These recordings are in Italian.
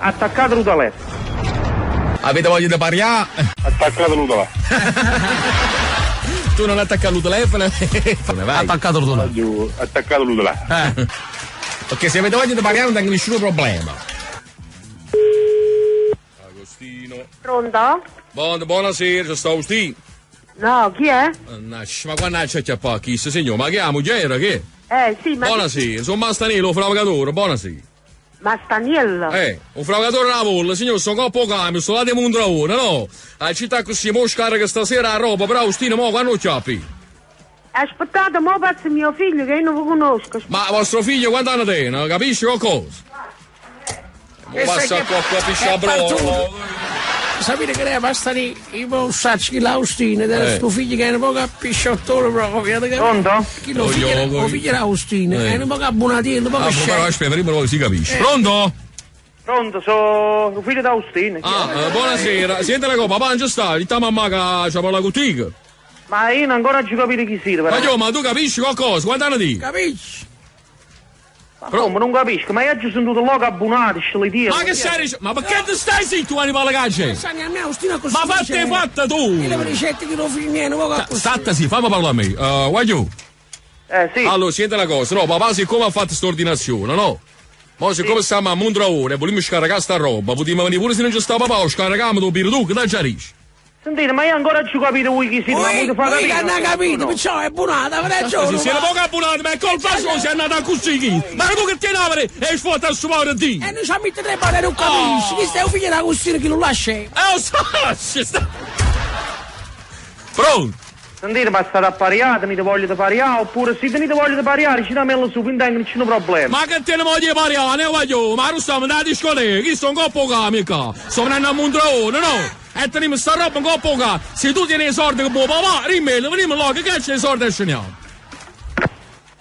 attaccato il telefono. Avete voglia di pariare? Attaccato il telefono. Tu non attaccato il telefono? Vai. Attaccato il telefono. Attaccato il telefono. Ok, se avete voglia di pariare non c'è nessun problema. Agostino. Pronto? Buonasera, sto Agostino. No, chi è? Mannaggia, ma quando c'è qua chi se signor? Ma che ha moglie che? Sì, ma... Buonasera, sono Mastanello, un fravogatore, buonasera. Mastaniello? Un fravogatore a volla, signor, sono coppo cambio, sto là di Mondraone, no? A città così, mo scarica stasera a roba, però Agostino, mo quando chiappi? Aspettate, mo passa mio figlio che io non lo conosco. Ma vostro figlio quanti anni tiene? Capisci qualcosa? Mo passa qua, capisci a brolo. Sapete che lei basta lì, io sacci che l'Austino, del suo figlio che è un po' capisciottolo proprio. Pronto? Chi lo figlio l'Austino, è un po' abbonatino, un po' però aspetta, prima si capisce. Pronto? Pronto, sono figlio d'Austino. Buonasera. Senti la cosa, papà non c'è sta, di ta mamma che c'ha la cutica. Ma io non ancora ci capire chi siete, però. Ma tu capisci qualcosa? Quanti anni ti? Capisci? Ma come non capisco? Ma io ci sono tutto logo abbonato, Ma che sei? Ma perché ti stai zitto, animale cacce? Sani a me Austino così. Ma fatta tu! Io le ricette che lo figlio mio, un po' Statta sì, fammi parlare a me. Guagliù. Sì. Allora, senti una cosa, no, papà siccome ha fatto sta ordinazione, no? Ma siccome stiamo a Mondraone, vogliamo scaricare sta roba, potremmo venire pure se non c'è sta papà, scaricamo tu birra tu, che da già riesci. Sentite, ma io ancora ci capite voi chi siete, ma voi fa capire. Ma non ha capito, perciò è buonata, avrei ragione. Si è poco abbonato, ma è colpa sua, si è andata così chi. Ma tu che tieni a vedere e sfotta il suo di. E noi ci metti tre parole, non capisci. Chi stai un figlio da così che non lascia? Pronto? Sentite, ma state appariate, mi voglio di pariare, oppure se tenete voglia di pariare, ci dammi su, quindi non c'è un problema. Ma che te ne voglio pariare, ne voglio, ma non stiamo andando a discoteca, chi sono coppo mica. Sto venendo a Mondraone, no? E teniamo sta roba un po' poca. Se tu tieni i soldi che può papà, rimmelo, veniamo là, che c'è i soldi e sceniamo.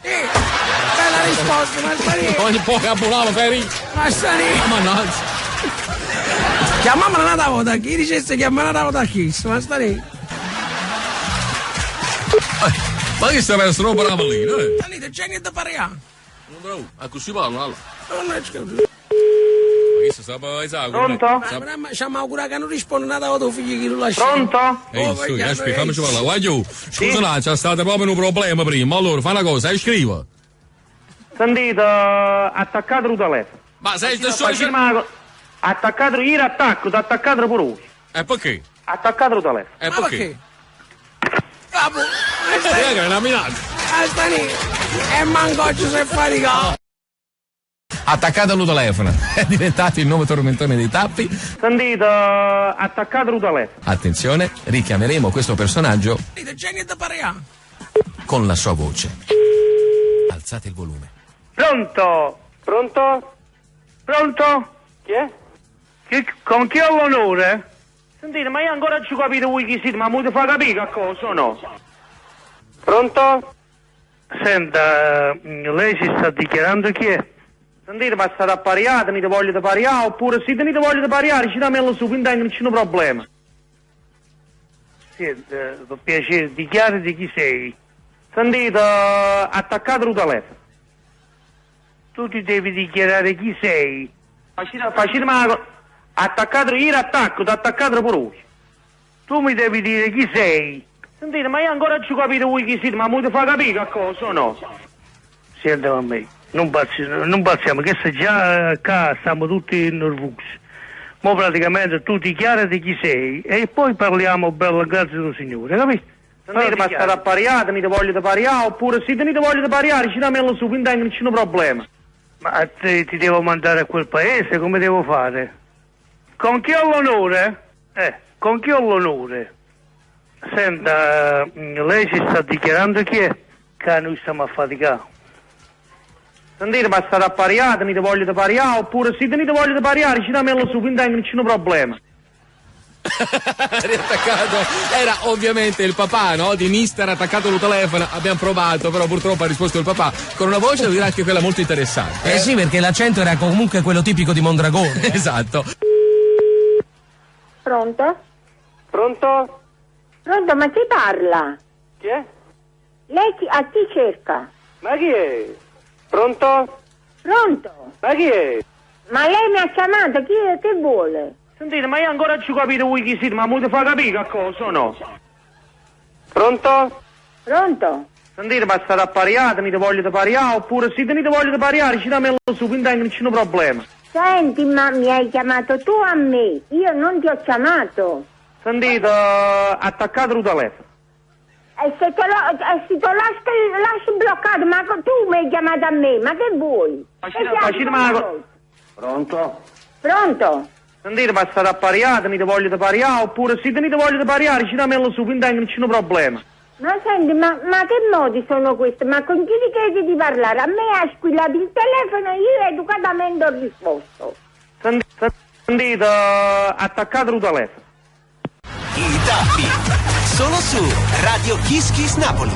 Bella risposta, ma sta ogni poco abbonava Ferri. Ma sta lì. Mannaggia. Chiamamela una da volta, chi dicesse chiamamela una da volta chi? Ma sta lì. Ma che stai per roba brava lì, eh? Sta lì, c'è niente da pariare. A così parlo, allora. Non è Pronto? Ma ci hanno augurato che non risponde nada a tuo figlio che lo lascia. Pronto? Aspetta, fammici parlare. Guagliù, scusa, c'è stato proprio un problema prima. Allora, fa una cosa, scriva. Sentite, attaccato il telefono. Ma sei attaccato ieri attacco, ti attaccato pure voi. E perché? Attaccato il telefono. E perché? Capo, Che è una minaccia. sta lì. E manco oggi si è faticato. Attaccato al telefono, è diventato il nuovo tormentone dei tappi. Sentite, attaccato il telefono. Attenzione, richiameremo questo personaggio C'è niente da pariare. con la sua voce. Alzate il volume. Pronto? Pronto? Pronto? Chi è? Con chi ho l'onore? Sentite, ma io ancora ci capite voi chi siete, ma mi fa capire che cosa o no? Pronto? Senta, lei si sta dichiarando chi è? Sentite, ma state appariate, mi voglio di pariare, oppure se tenete voglia di pariare, ci dammi su, quindi non c'è un problema. Sì, per piacere, dichiarati chi sei. Sentite, attaccato il telefono. Tu ti devi dichiarare chi sei. Facile ma attaccato ieri attacco, ti attaccato pure voi. Tu mi devi dire chi sei. Sentite, ma io ancora ci capite voi chi siete, ma mi fa capire che cosa o no? Senta a me. Non passiamo, che se già qua stiamo tutti nervosi. Ma praticamente tu dichiarati chi sei e poi parliamo bello grazie del Signore, capito? Sentite, ma state appariate, mi voglio di pariare, oppure se tenete voglia di pariare, ci dammi su, quindi non c'è un problema. Ma ti devo mandare a quel paese, come devo fare? Con chi ho l'onore? Con chi ho l'onore? Senta, lei si sta dichiarando chi è? Che noi stiamo a faticare. Sentite, ma state appariate, mi voglio di pariare, oppure se tenete voglia di pariare, ci dammi su, quindi non c'è un problema. Riattaccato, era ovviamente il papà, no? Di mister attaccato al telefono. Abbiamo provato, però purtroppo ha risposto il papà con una voce, devo dire anche quella molto interessante. Sì, perché l'accento era comunque quello tipico di Mondragone. Esatto. Pronto? Pronto? Pronto, ma chi parla? Chi è? Lei a chi cerca? Ma chi è? Pronto? Pronto? Ma chi è? Ma lei mi ha chiamato, che vuole? Sentite, ma io ancora ci capito voi chi siete, ma mi fa capire che cosa o no? Pronto? Pronto? Sentite, ma state appariate, mi voglio pariare, oppure se tenete voglia di pariare, ci dammi su, quindi non c'è un problema. Senti, ma mi hai chiamato tu a me, io non ti ho chiamato. Sentite, attaccate il telefono. E se te lo lasci bloccato, ma tu mi hai chiamato a me, ma che vuoi? Pronto? Pronto? Sentite, ma state appariate, mi voglio pariare, oppure se tenete voglia di pariare, ci dammi su, quindi non c'è un problema. Ma senti, ma che modi sono questi? Ma con chi ti chiedi di parlare? A me ha squillato il telefono e io educatamente ho risposto. Sentite, attaccate il telefono. I Dappi, solo su Radio Kiss Kiss Napoli.